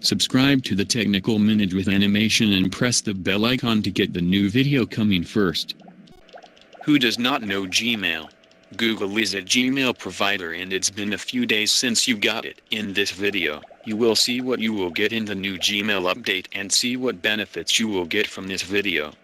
Subscribe to the Technical Minute with Animation and press the bell icon to get the new video coming first. Who does not know Gmail? Google is a Gmail provider and it's been a few days since you got it. In this video, you will see what you will get in the new Gmail update and see what benefits you will get from this video.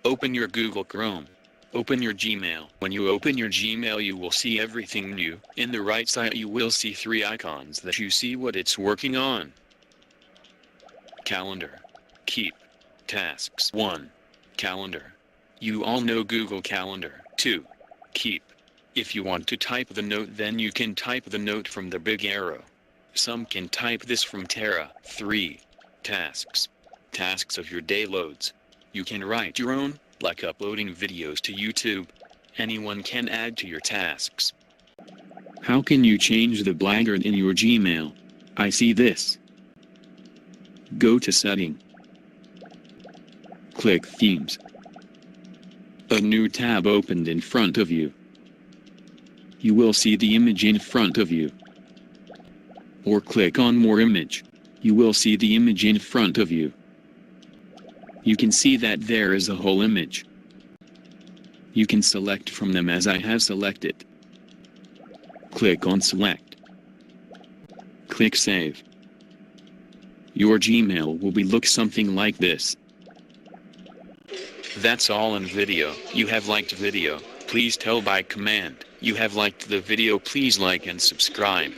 Open your Google Chrome. Open your Gmail. When you open your Gmail, you will see everything new. In the right side you will see 3 icons that you see what it's working on. Calendar. Keep. Tasks. 1. Calendar. You all know Google Calendar. 2. Keep. If you want to type the note, then you can type the note from the big arrow. Some can type this from Terra. 3. Tasks. Tasks of your day loads. You can write your own, like uploading videos to YouTube. Anyone can add to your tasks. How can you change the blackguard in your Gmail? I see this. Go to Setting. Click Themes. A new tab opened in front of you. You will see the image in front of you. Or click on More Image. You will see the image in front of you. You can see that there is a whole image. You can select from them as I have selected. Click on Select. Click Save. Your Gmail will look something like this. That's all in video. You have liked video. Please tell by command. You have liked the video. Please like and subscribe.